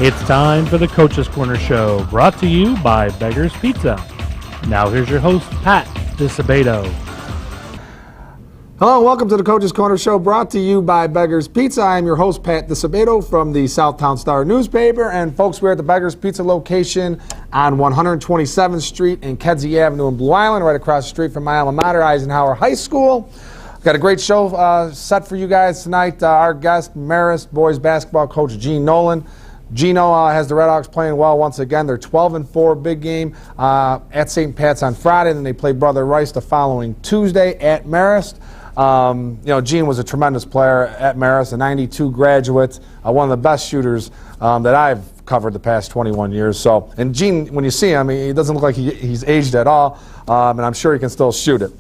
It's time for the Coach's Corner Show, brought to you by Beggar's Pizza. Now here's your host, Pat Disabato. Hello and welcome to the Coach's Corner Show, brought to you by Beggar's Pizza. I am your host, Pat Disabato from the Southtown Star newspaper. And folks, we're at the Beggar's Pizza location on 127th Street and Kedzie Avenue in Blue Island, right across the street from my alma mater, Eisenhower High School. Got a great show set for you guys tonight. Our guest, Marist boys basketball coach Gene Nolan. Gino has the Redhawks playing well once again. They're 12-4, big game at St. Pat's on Friday. Then they play Brother Rice the following Tuesday at Marist. Gene was a tremendous player at Marist, a 92 graduate, one of the best shooters that I've covered the past 21 years. So, and Gene, when you see him, he doesn't look like he's aged at all, and I'm sure he can still shoot it.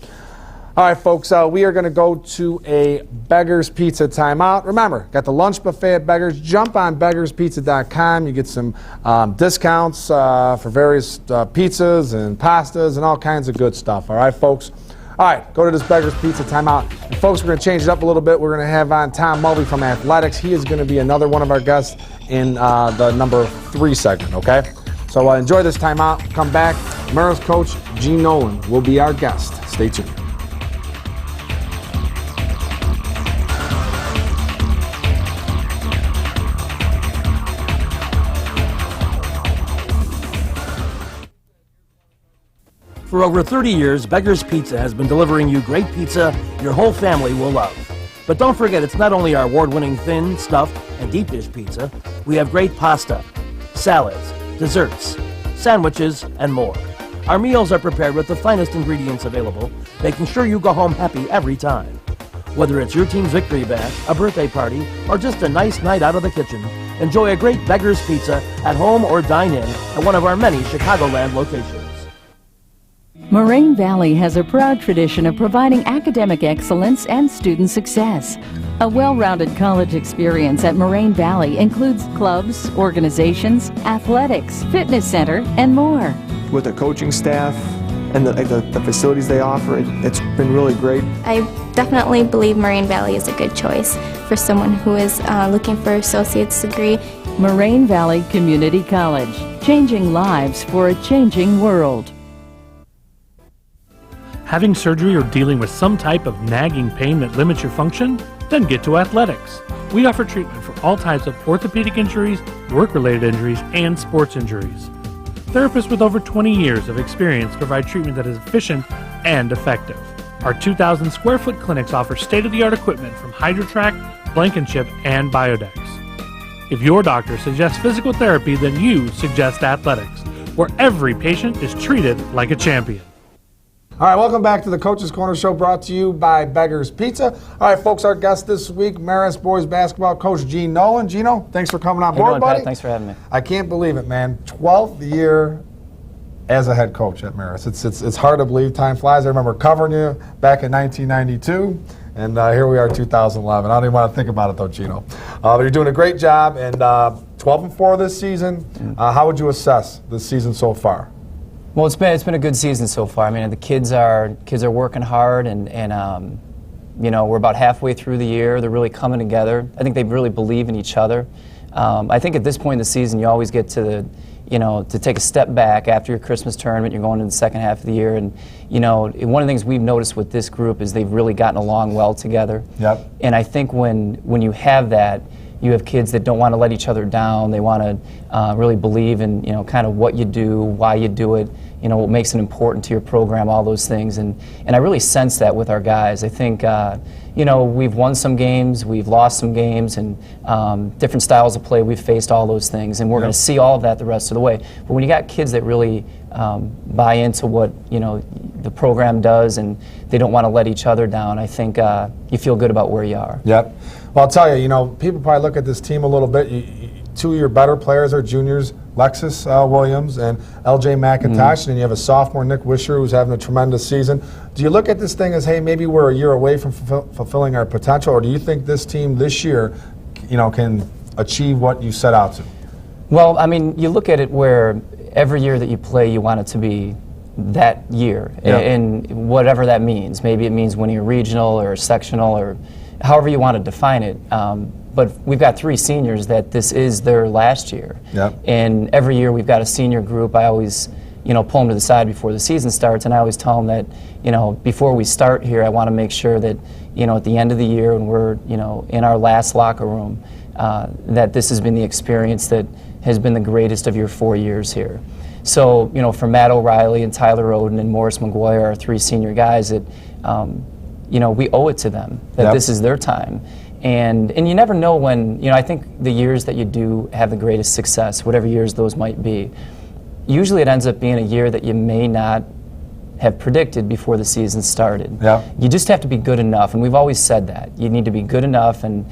All right, folks, we are going to go to a Beggar's Pizza timeout. Remember, got the lunch buffet at Beggar's. Jump on beggarspizza.com. You get some discounts for various pizzas and pastas and all kinds of good stuff. All right, folks? All right, go to this Beggar's Pizza timeout. And folks, we're going to change it up a little bit. We're going to have on Tom Mulvey from Athletex. He is going to be another one of our guests in the number 3 segment, okay? So enjoy this timeout. Come back. Marist coach Gene Nolan will be our guest. Stay tuned. For over 30 years, Beggar's Pizza has been delivering you great pizza your whole family will love. But don't forget, it's not only our award-winning thin, stuffed, and deep dish pizza. We have great pasta, salads, desserts, sandwiches, and more. Our meals are prepared with the finest ingredients available, making sure you go home happy every time. Whether it's your team's victory bash, a birthday party, or just a nice night out of the kitchen, enjoy a great Beggar's Pizza at home or dine in at one of our many Chicagoland locations. Moraine Valley has a proud tradition of providing academic excellence and student success. A well-rounded college experience at Moraine Valley includes clubs, organizations, athletics, fitness center, and more. With the coaching staff and the facilities they offer, it's been really great. I definitely believe Moraine Valley is a good choice for someone who is looking for an associate's degree. Moraine Valley Community College, changing lives for a changing world. Having surgery or dealing with some type of nagging pain that limits your function? Then get to Athletex. We offer treatment for all types of orthopedic injuries, work-related injuries, and sports injuries. Therapists with over 20 years of experience provide treatment that is efficient and effective. Our 2,000 square foot clinics offer state-of-the-art equipment from HydroTrack, Blankenship, and Biodex. If your doctor suggests physical therapy, then you suggest Athletex, where every patient is treated like a champion. All right, welcome back to the Coach's Corner Show, brought to you by Beggar's Pizza. All right, folks, our guest this week, Marist boys basketball coach Gene Nolan. Gino, thanks for coming on board, buddy. Pat? Thanks for having me. I can't believe it, man. 12th year as a head coach at Marist. It's hard to believe. Time flies. I remember covering you back in 1992, and here we are, 2011. I don't even want to think about it, though, Gino. But you're doing a great job, and 12-4 this season. How would you assess this season so far? Well, it's been a good season so far. I mean, the kids are working hard, and we're about halfway through the year. They're really coming together. I think they really believe in each other. I think at this point in the season, you always get to to take a step back after your Christmas tournament. You're going into the second half of the year, and one of the things we've noticed with this group is they've really gotten along well together. Yep. And I think when you have that, you have kids that don't want to let each other down. They want to really believe in kind of what you do, why you do it, what makes it important to your program, all those things. And I really sense that with our guys. I think we've won some games, we've lost some games, and different styles of play. We've faced all those things, and we're going to see all of that the rest of the way. But when you got kids that really buy into what the program does, and they don't want to let each other down, I think you feel good about where you are. Yep. Well, I'll tell you, people probably look at this team a little bit. Two of your better players are juniors, Lexus Williams and LJ McIntosh, and you have a sophomore, Nick Wisher, who's having a tremendous season. Do you look at this thing as, hey, maybe we're a year away from fulfilling our potential, or do you think this team this year, can achieve what you set out to? Well, I mean, you look at it where every year that you play, you want it to be that year, and whatever that means. Maybe it means winning a regional or a sectional or however you want to define it. but we've got 3 seniors that this is their last year. Yep. And every year we've got a senior group. I always, pull them to the side before the season starts, and I always tell them that, before we start here, I want to make sure that, at the end of the year when we're, in our last locker room, that this has been the experience that has been the greatest of your 4 years here. So, for Matt O'Reilly and Tyler Oden and Morris McGuire, our 3 senior guys, that, we owe it to them that this is their time. And you never know when, I think the years that you do have the greatest success, whatever years those might be, usually it ends up being a year that you may not have predicted before the season started. Yeah. You just have to be good enough, and we've always said that. You need to be good enough, and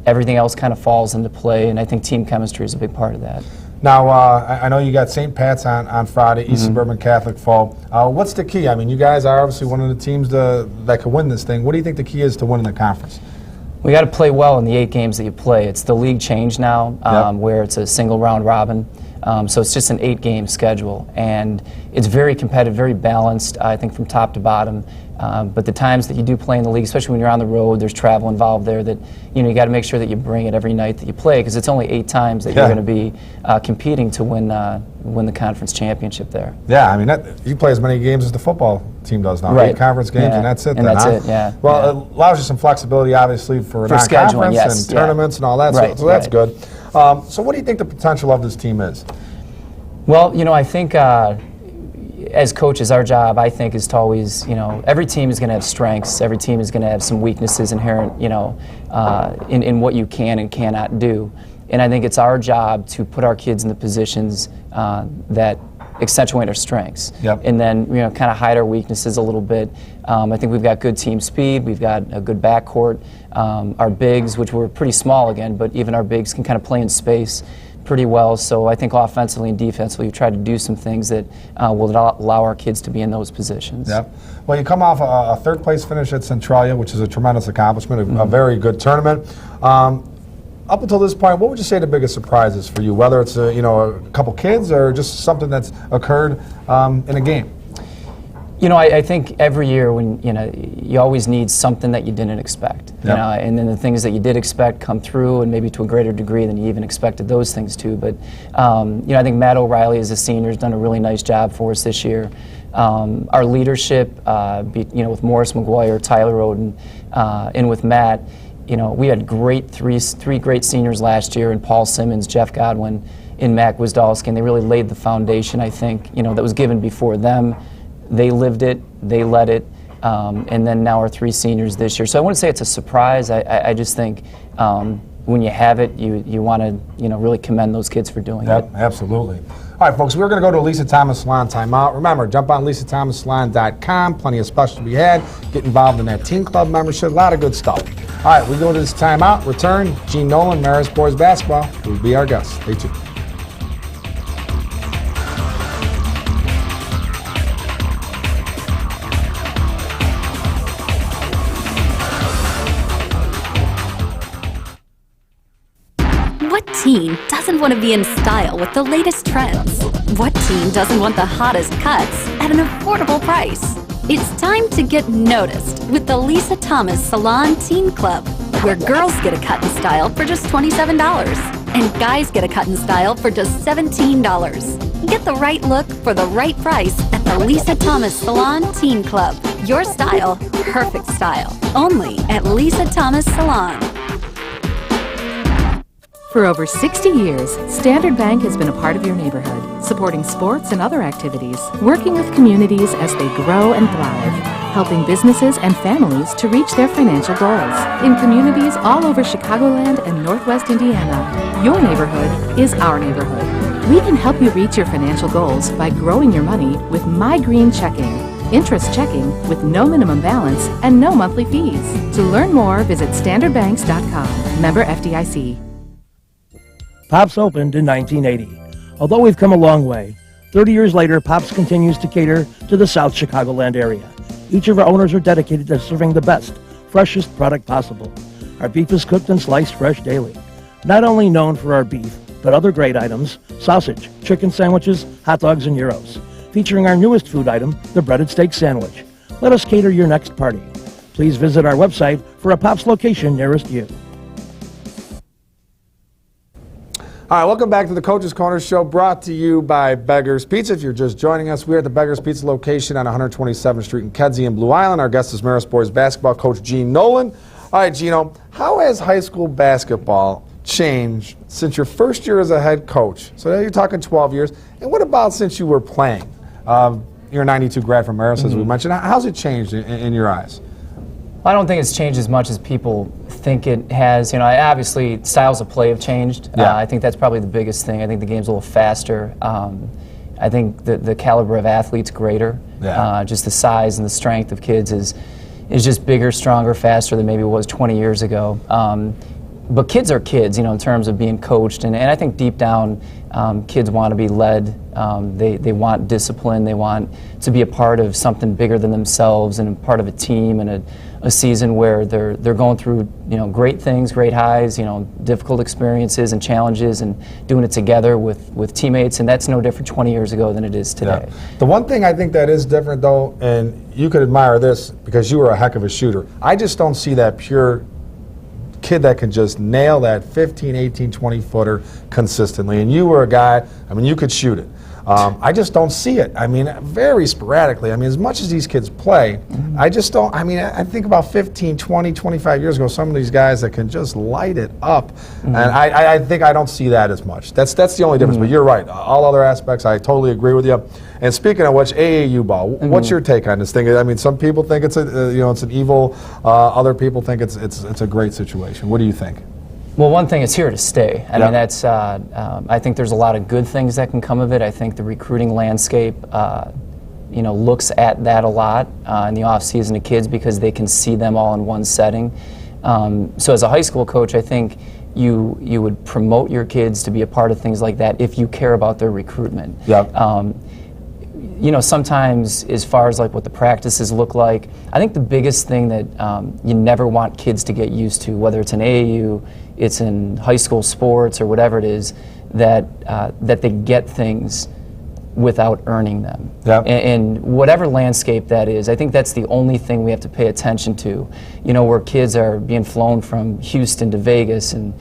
everything else kind of falls into play, and I think team chemistry is a big part of that. Now, I know you got St. Pat's on Friday, East Suburban Catholic fall. What's the key? I mean, you guys are obviously one of the teams that could win this thing. What do you think the key is to winning the conference? We got to play well in the 8 games that you play. It's the league change now, where it's a single round robin. So it's just an 8-game schedule, and it's very competitive, very balanced, I think, from top to bottom. But the times that you do play in the league, especially when you're on the road, there's travel involved there, that you got to make sure that you bring it every night that you play, because it's only 8 times that you're going to be competing to win the conference championship there. Yeah, I mean, you play as many games as the football team does now. Right. 8 conference games, and that's it. And then, that's it. Yeah. Well, it allows you some flexibility, obviously, for scheduling, non-conference and tournaments and all that. Right, so that's good. So, what do you think the potential of this team is? Well, I think as coaches, our job, I think, is to always, every team is going to have strengths. Every team is going to have some weaknesses inherent, in what you can and cannot do. And I think it's our job to put our kids in the positions that accentuate our strengths. Yep. And then, kind of hide our weaknesses a little bit. I think we've got good team speed. We've got a good backcourt. Our bigs, which were pretty small again, but even our bigs can kind of play in space pretty well. So I think offensively and defensively, we try to do some things that will allow our kids to be in those positions. Yep. Well, you come off a 3rd place finish at Centralia, which is a tremendous accomplishment, a very good tournament. Up until this point, what would you say the biggest surprises for you, whether it's a couple kids or just something that's occurred in a game? I think every year when, you always need something that you didn't expect. Yep. And then the things that you did expect come through, and maybe to a greater degree than you even expected those things to. But, I think Matt O'Reilly as a senior has done a really nice job for us this year. Our leadership, with Morris McGuire, Tyler Oden, and with Matt, we had three great seniors last year, and Paul Simmons, Jeff Godwin, and Matt Gwizdalski, and they really laid the foundation, I think, that was given before them. They lived it, they led it, and then now our 3 seniors this year. So I wouldn't say it's a surprise. I just think when you have it, you want to really commend those kids for doing it. Yep, absolutely. All right, folks, we're going to go to Lisa Thomas Salon timeout. Remember, jump on LisaThomasSalon.com. Plenty of specials to be had. Get involved in that teen club membership. A lot of good stuff. All right, we go to this timeout. Return. Gene Nolan, Marist boys basketball, will be our guest. Stay tuned. What teen doesn't want to be in style with the latest trends? What teen doesn't want the hottest cuts at an affordable price? It's time to get noticed with the Lisa Thomas Salon Teen Club, where girls get a cut and style for just $27 and guys get a cut and style for just $17. Get the right look for the right price at the Lisa Thomas Salon Teen Club. Your style, perfect style. Only at Lisa Thomas Salon. For over 60 years, Standard Bank has been a part of your neighborhood, supporting sports and other activities, working with communities as they grow and thrive, helping businesses and families to reach their financial goals. In communities all over Chicagoland and Northwest Indiana, your neighborhood is our neighborhood. We can help you reach your financial goals by growing your money with My Green Checking. Interest checking with no minimum balance and no monthly fees. To learn more, visit standardbanks.com. Member FDIC. Pops opened in 1980. Although we've come a long way, 30 years later, Pops continues to cater to the South Chicagoland area. Each of our owners are dedicated to serving the best, freshest product possible. Our beef is cooked and sliced fresh daily. Not only known for our beef, but other great items, sausage, chicken sandwiches, hot dogs, and gyros. Featuring our newest food item, the breaded steak sandwich. Let us cater your next party. Please visit our website for a Pops location nearest you. All right, welcome back to the Coach's Corner Show, brought to you by Beggars Pizza. If you're just joining us, we're at the Beggars Pizza location on 127th Street in Kedzie and Blue Island. Our guest is Marist boys basketball coach Gene Nolan. All right, Gino, how has high school basketball changed since your first year as a head coach? So you're talking 12 years. And what about since you were playing? You're a 92 grad from Marist, as we mentioned. How's it changed in your eyes? I don't think it's changed as much as people think it has. You know, obviously styles of play have changed. Yeah. I think that's probably the biggest thing. I think the game's a little faster. I think the caliber of athletes greater. Yeah. Just the size and the strength of kids is just bigger, stronger, faster than maybe it was 20 years ago. But kids are kids, you know, in terms of being coached, and I think deep down, kids want to be led. They want discipline. They want to be a part of something bigger than themselves and a part of a team and a season where they're going through, you know, great things, great highs, you know, difficult experiences and challenges, and doing it together with teammates. And that's no different 20 years ago than it is today. Yeah. The one thing I think that is different, though, and you could admire this because you were a heck of a shooter, I just don't see that pure kid that can just nail that 15, 18, 20 footer consistently. And you were a guy, I mean, you could shoot it. I just don't see it. I mean, very sporadically. I mean, as much as these kids play, I just don't, I mean, I think about 15, 20, 25 years ago, some of these guys that can just light it up. And I think I don't see that as much. That's the only difference. But you're right. All other aspects, I totally agree with you. And speaking of which, AAU ball, what's your take on this thing? I mean, some people think it's it's an evil. Other people think it's a great situation. What do you think? Well, one thing, it's here to stay. I mean, that's. I think there's a lot of good things that can come of it. I think the recruiting landscape, looks at that a lot in the off season of kids because they can see them all in one setting. So as a high school coach, I think you would promote your kids to be a part of things like that if you care about their recruitment. Sometimes as far as like what the practices look like, I think the biggest thing that you never want kids to get used to, whether it's in AAU, it's in high school sports or whatever it is, that they get things without earning them. And whatever landscape that is, I think that's the only thing we have to pay attention to. You know, where kids are being flown from Houston to Vegas and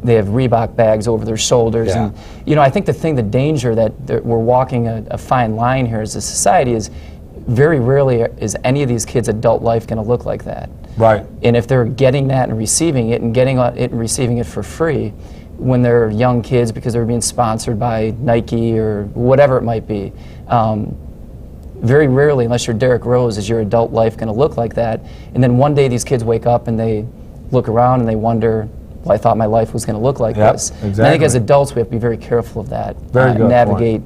they have Reebok bags over their shoulders. And, I think the danger that we're walking a fine line here as a society is very rarely is any of these kids' adult life going to look like that. Right. And if they're getting that and receiving it and receiving it for free when they're young kids because they're being sponsored by Nike or whatever it might be, very rarely, unless you're Derrick Rose, is your adult life going to look like that. And then one day these kids wake up and they look around and they wonder, well, I thought my life was going to look like this. Exactly. And I think as adults we have to be very careful of that, navigate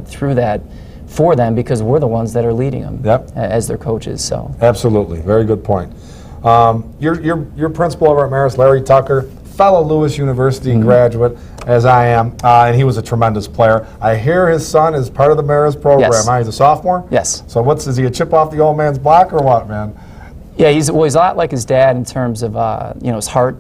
through that for them because we're the ones that are leading them as their coaches. So absolutely, very good point. Your principal over at Marist, Larry Tucker, fellow Lewis University graduate, as I am, and he was a tremendous player. I hear his son is part of the Marist program. Yes. He's a sophomore? Yes. So is he a chip off the old man's block or what, man? Yeah, he's a lot like his dad in terms of his heart.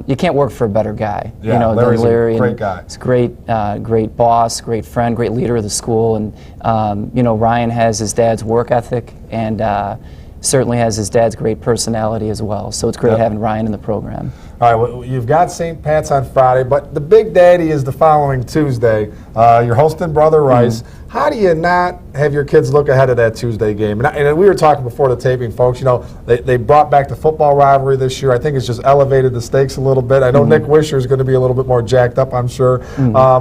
You can't work for a better guy, Larry's than Larry. A great guy. He's a great boss, great friend, great leader of the school, and Ryan has his dad's work ethic and certainly has his dad's great personality as well. So it's great having Ryan in the program. All right, well, you've got St. Pat's on Friday, but the big daddy is the following Tuesday. You're hosting Brother Rice. How do you not have your kids look ahead of that Tuesday game? And we were talking before the taping, folks. They brought back the football rivalry this year. I think it's just elevated the stakes a little bit. I know Nick Wisher is going to be a little bit more jacked up, I'm sure.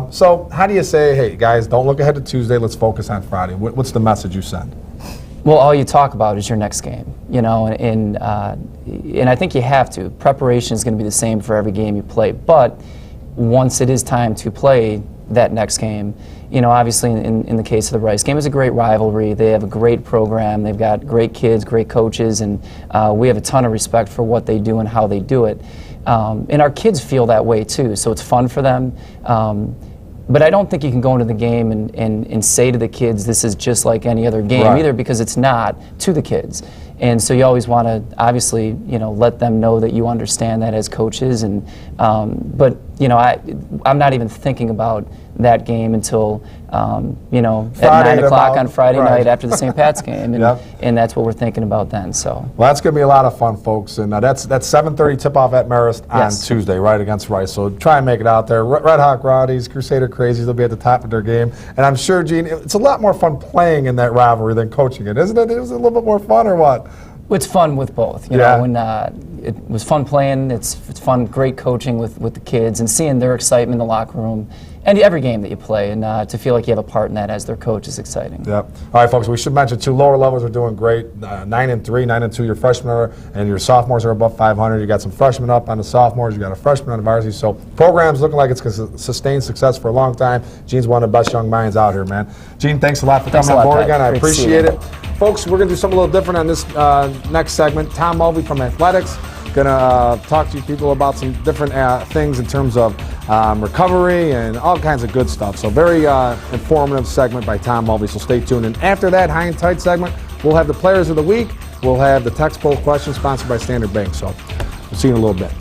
So how do you say, hey, guys, don't look ahead to Tuesday. Let's focus on Friday. What's the message you send? Well, all you talk about is your next game, and I think you have to. Preparation is going to be the same for every game you play, but once it is time to play that next game, obviously in the case of the Rice game, it's a great rivalry. They have a great program. They've got great kids, great coaches, and we have a ton of respect for what they do and how they do it. And our kids feel that way too, so it's fun for them. But I don't think you can go into the game and say to the kids, this is just like any other game either, because it's not to the kids. And so you always want to, obviously, let them know that you understand that as coaches. And but you know, I'm not even thinking about that game until, you know, at Friday 9 o'clock on Friday right. night after the St. Pat's game, and, Yep. and that's what we're thinking about then. So. Well, that's going to be a lot of fun, folks. And that's 7:30 tip-off at Marist on Yes. Tuesday, right against Rice. So try and make it out there. Redhawk Rowdies, Crusader Crazies will be at the top of their game. And I'm sure, Gene, it's a lot more fun playing in that rivalry than coaching it, isn't it? It was a little bit more fun, or what? It's fun with both, you Yeah. know. When it was fun playing, it's fun, great coaching with the kids and seeing their excitement in the locker room, and every game that you play, and to feel like you have a part in that as their coach is exciting. Yep. All right, folks. We should mention too. Lower levels are doing great. 9-3, 9-2. Your freshmen are, and your sophomores are above 500. You got some freshmen up on the sophomores. You got a freshman on the varsity. So program's looking like it's going to sustain success for a long time. Gene's one of the best young minds out here, man. Gene, thanks a lot for coming on board again. I appreciate it. Folks, we're going to do something a little different on this next segment. Tom Mulvey from Athletex going to talk to you people about some different things in terms of recovery and all kinds of good stuff. So very informative segment by Tom Mulvey, so stay tuned. And after that high and tight segment, we'll have the players of the week. We'll have the text poll question sponsored by Standard Bank. So we'll see you in a little bit.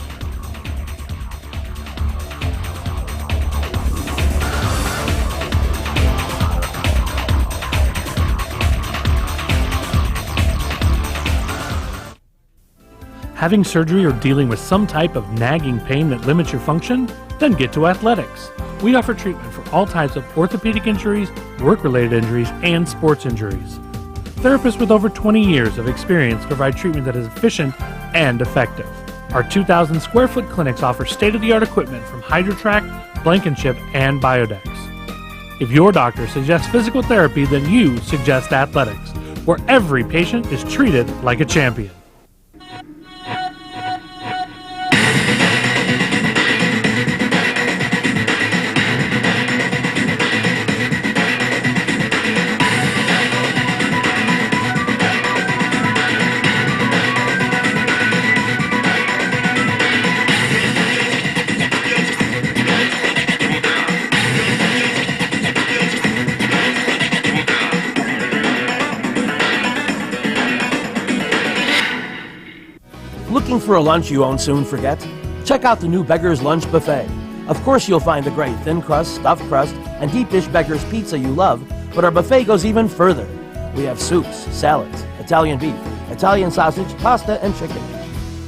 Having surgery or dealing with some type of nagging pain that limits your function? Then get to Athletex. We offer treatment for all types of orthopedic injuries, work-related injuries, and sports injuries. Therapists with over 20 years of experience provide treatment that is efficient and effective. Our 2,000 square foot clinics offer state-of-the-art equipment from HydroTrack, Blankenship, and Biodex. If your doctor suggests physical therapy, then you suggest Athletex, where every patient is treated like a champion. Looking for a lunch you won't soon forget? Check out the new Beggar's Lunch Buffet. Of course you'll find the great thin crust, stuffed crust, and deep dish Beggar's pizza you love, but our buffet goes even further. We have soups, salads, Italian beef, Italian sausage, pasta, and chicken.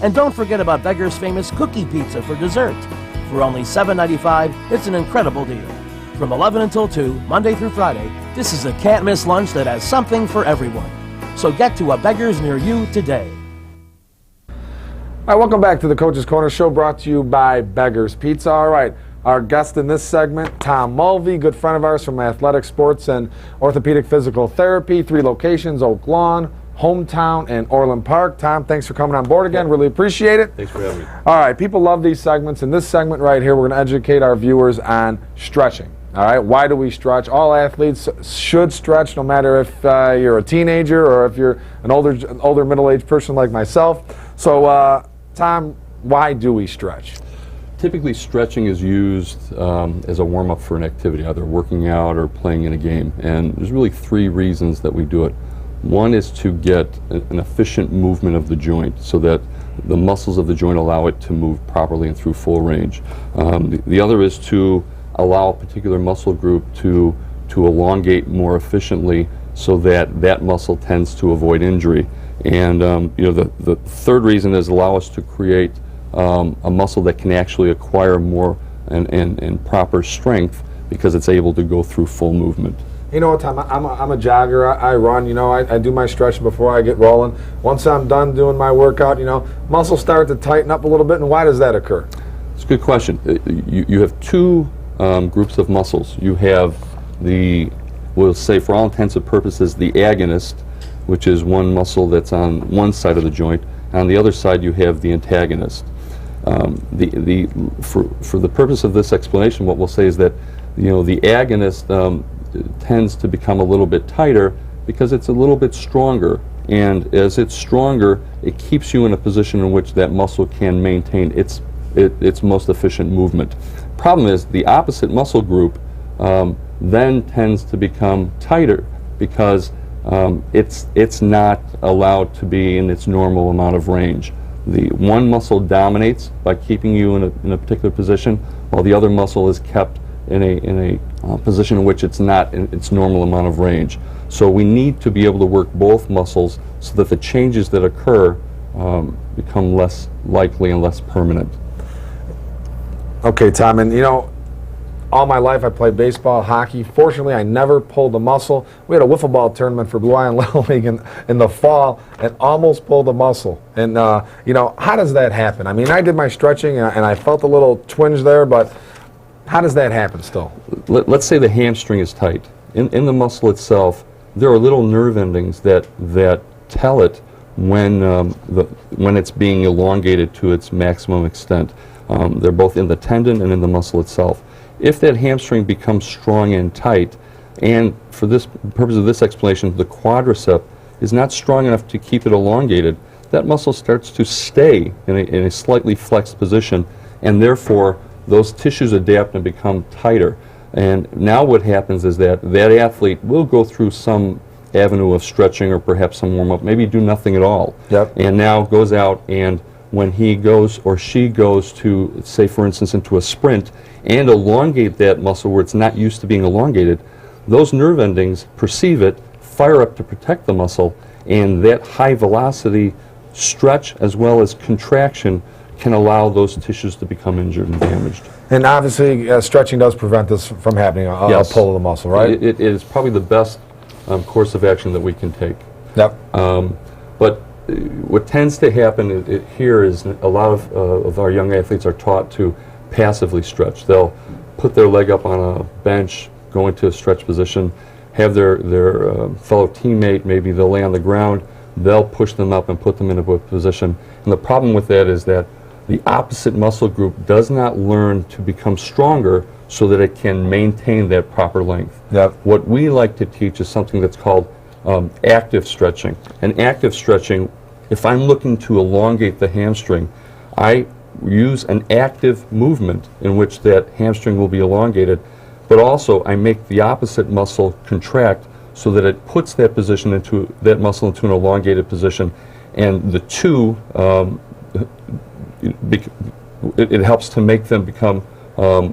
And don't forget about Beggar's famous cookie pizza for dessert. For only $7.95, it's an incredible deal. From 11 until 2, Monday through Friday, this is a can't-miss lunch that has something for everyone. So get to a Beggar's near you today. All right, welcome back to the Coach's Corner Show, brought to you by Beggar's Pizza. All right, our guest in this segment, Tom Mulvey, good friend of ours from Athletic Sports and Orthopedic Physical Therapy, 3 locations, Oak Lawn, Hometown, and Orland Park. Tom, thanks for coming on board again. Really appreciate it. Thanks for having me. All right, people love these segments. In this segment right here, we're going to educate our viewers on stretching. All right, why do we stretch? All athletes should stretch, no matter if you're a teenager or if you're an older middle-aged person like myself. So, Tom, why do we stretch? Typically, stretching is used as a warm-up for an activity, either working out or playing in a game. And there's really 3 reasons that we do it. One is to get an efficient movement of the joint so that the muscles of the joint allow it to move properly and through full range. The other is to allow a particular muscle group to elongate more efficiently so that that muscle tends to avoid injury. And the third reason is allow us to create a muscle that can actually acquire more and proper strength because it's able to go through full movement. You know what, Tom, I'm a jogger. I run, I do my stretching before I get rolling. Once I'm done doing my workout, muscles start to tighten up a little bit, and why does that occur? It's a good question. You have 2 groups of muscles. You have we'll say for all intents and purposes, the agonist, which is one muscle that's on one side of the joint. On the other side, you have the antagonist. For the purpose of this explanation, what we'll say is that the agonist tends to become a little bit tighter because it's a little bit stronger. And as it's stronger, it keeps you in a position in which that muscle can maintain its most efficient movement. Problem is, the opposite muscle group then tends to become tighter because it's not allowed to be in its normal amount of range. The one muscle dominates by keeping you in a particular position, while the other muscle is kept in a position in which it's not in its normal amount of range. So we need to be able to work both muscles so that the changes that occur become less likely and less permanent. Okay, Tom, and all my life I played baseball, hockey. Fortunately, I never pulled a muscle. We had a wiffle ball tournament for Blue Island Little League in the fall and almost pulled a muscle. And, how does that happen? I mean, I did my stretching and I felt a little twinge there, but how does that happen still? Let's say the hamstring is tight. In the muscle itself, there are little nerve endings that tell it when it's being elongated to its maximum extent. They're both in the tendon and in the muscle itself. If that hamstring becomes strong and tight, and for this purpose of this explanation, the quadricep is not strong enough to keep it elongated, that muscle starts to stay in a slightly flexed position, and therefore those tissues adapt and become tighter. And now what happens is that athlete will go through some avenue of stretching or perhaps some warm-up, maybe do nothing at all. Yep. And now goes out, and when he goes or she goes to, say for instance, into a sprint and elongate that muscle where it's not used to being elongated, those nerve endings perceive it, fire up to protect the muscle, and that high velocity stretch as well as contraction can allow those tissues to become injured and damaged. And obviously, stretching does prevent this from happening, a pull of the muscle, right? It is probably the best course of action that we can take. Yep. But what tends to happen here is a lot of our young athletes are taught to passively stretch. They'll put their leg up on a bench, go into a stretch position, have their fellow teammate, maybe they'll lay on the ground, they'll push them up and put them into a position. And the problem with that is that the opposite muscle group does not learn to become stronger so that it can maintain that proper length. Yep. What we like to teach is something that's called active stretching. And active stretching, if I'm looking to elongate the hamstring, I use an active movement in which that hamstring will be elongated, but also I make the opposite muscle contract so that it puts that muscle into an elongated position, and the two it helps to make them become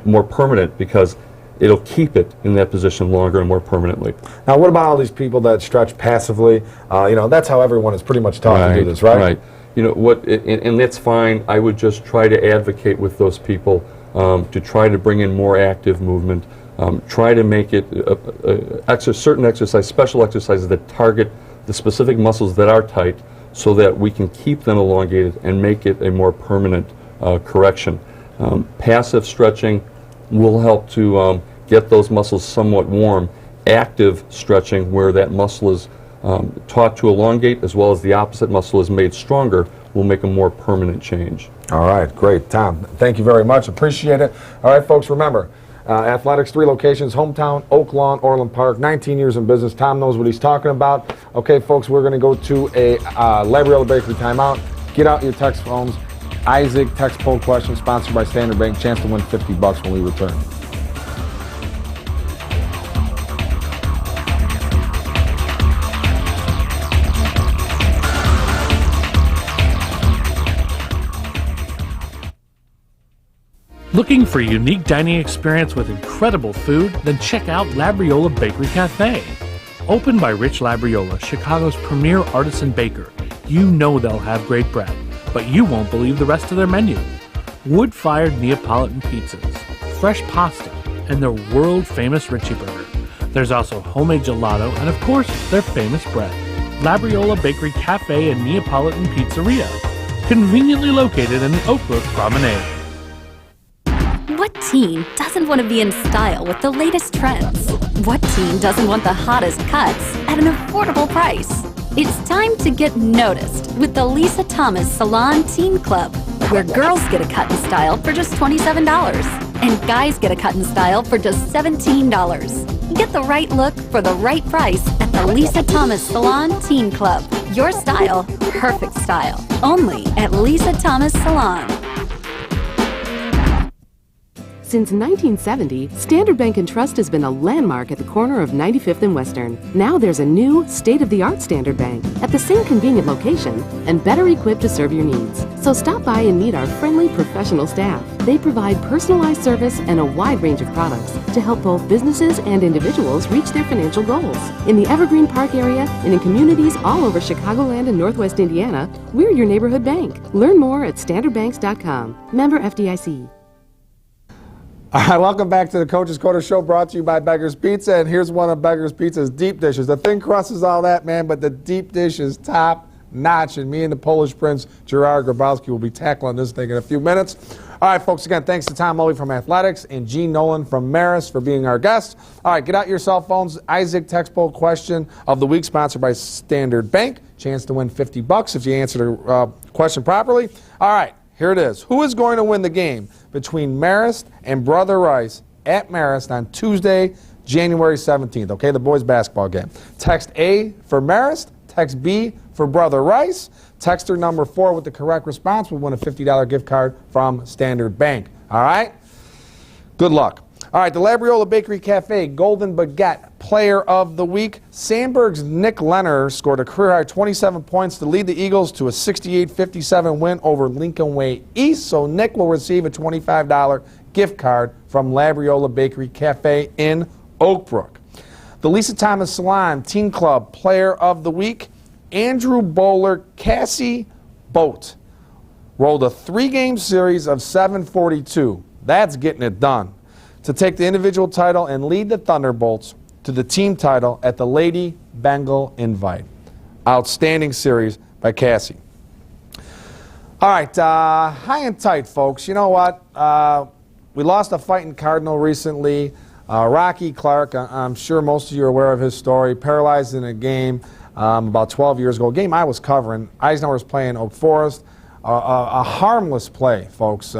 more permanent because it'll keep it in that position longer and more permanently. Now, what about all these people that stretch passively? That's how everyone is pretty much taught to do this, right? Right. And that's fine. I would just try to advocate with those people to try to bring in more active movement. Try to make it certain exercise, special exercises that target the specific muscles that are tight, so that we can keep them elongated and make it a more permanent correction. Passive stretching will help to get those muscles somewhat warm. Active stretching, where that muscle is taught to elongate as well as the opposite muscle is made stronger, will make a more permanent change. All right, great. Tom, thank you very much. Appreciate it. All right, folks, remember, Athletex, 3 locations, Hometown, Oak Lawn, Orland Park, 19 years in business. Tom knows what he's talking about. Okay, folks, we're going to go to a Labriola Bakery timeout. Get out your text phones. Isaac text poll question, sponsored by Standard Bank. Chance to win $50 when we return. Looking for a unique dining experience with incredible food? Then check out Labriola Bakery Cafe. Opened by Rich Labriola, Chicago's premier artisan baker, you know they'll have great bread, but you won't believe the rest of their menu. Wood-fired Neapolitan pizzas, fresh pasta, and their world-famous Richie Burger. There's also homemade gelato and, of course, their famous bread. Labriola Bakery Cafe and Neapolitan Pizzeria, conveniently located in the Oakbrook Promenade. What teen doesn't want to be in style with the latest trends? What teen doesn't want the hottest cuts at an affordable price? It's time to get noticed with the Lisa Thomas Salon Teen Club, where girls get a cut in style for just $27 and guys get a cut in style for just $17. Get the right look for the right price at the Lisa Thomas Salon Teen Club. Your style, perfect style. Only at Lisa Thomas Salon. Since 1970, Standard Bank & Trust has been a landmark at the corner of 95th and Western. Now there's a new, state-of-the-art Standard Bank at the same convenient location and better equipped to serve your needs. So stop by and meet our friendly professional staff. They provide personalized service and a wide range of products to help both businesses and individuals reach their financial goals. In the Evergreen Park area and in communities all over Chicagoland and Northwest Indiana, we're your neighborhood bank. Learn more at standardbanks.com. Member FDIC. All right, welcome back to the Coach's Corner Show, brought to you by Beggar's Pizza. And here's one of Beggar's Pizza's deep dishes. The thin crust is all that, man, but the deep dish is top notch. And me and the Polish Prince, Gerard Grabowski, will be tackling this thing in a few minutes. All right, folks, again, thanks to Tom Mulvey from Athletex and Gene Nolan from Marist for being our guest. All right, get out your cell phones. Isaac textbook question of the week, sponsored by Standard Bank. Chance to win $50 if you answer the question properly. All right, here it is. Who is going to win the game between Marist and Brother Rice at Marist on Tuesday, January 17th? Okay, the boys' basketball game. Text A for Marist. Text B for Brother Rice. Texter number 4 with the correct response will win a $50 gift card from Standard Bank. All right? Good luck. All right, the Labriola Bakery Cafe Golden Baguette Player of the Week. Sandburg's Nick Leonard scored a career-high 27 points to lead the Eagles to a 68-57 win over Lincoln Way East. So Nick will receive a $25 gift card from Labriola Bakery Cafe in Oak Brook. The Lisa Thomas Salon Teen Club Player of the Week. Andrew Bowler, Cassie Boat rolled a 3-game series of 742. That's getting it done to take the individual title and lead the Thunderbolts to the team title at the Lady Bengal Invite. Outstanding series by Cassie. All right, high and tight, folks. You know what? We lost a fighting Cardinal recently. Rocky Clark, I'm sure most of you are aware of his story, paralyzed in a game about 12 years ago. A game I was covering. Eisenhower was playing Oak Forest. A harmless play, folks. You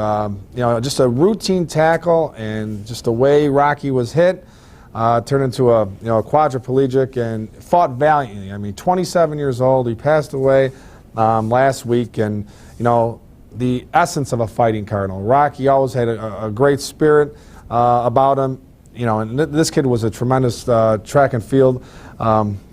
know, just a routine tackle, and just the way Rocky was hit turned into a quadriplegic, and fought valiantly. I mean, 27 years old. He passed away last week, and you know, the essence of a fighting Cardinal. Rocky always had a great spirit about him. You know, and this kid was a tremendous track and field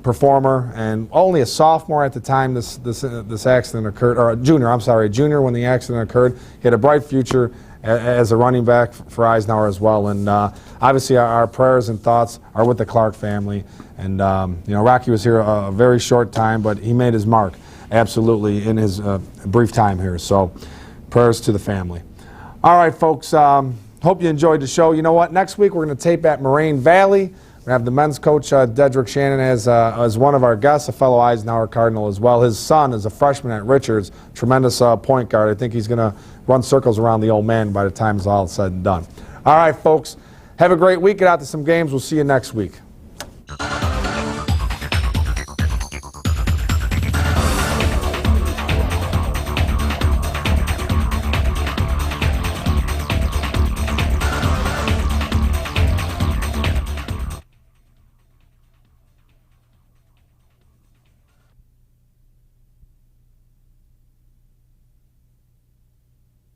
performer, and only a sophomore at the time this accident occurred, or junior when the accident occurred. He had a bright future as a running back for Eisenhower as well, and obviously our prayers and thoughts are with the Clark family. And you know, Rocky was here a very short time, but he made his mark absolutely in his brief time here. So prayers to the family. All right, folks. Hope you enjoyed the show. You know what? Next week we're going to tape at Moraine Valley. We're going to have the men's coach, Dedrick Shannon, as one of our guests, a fellow Eisenhower Cardinal as well. His son is a freshman at Richards, tremendous point guard. I think he's going to run circles around the old man by the time it's all said and done. All right, folks. Have a great week. Get out to some games. We'll see you next week.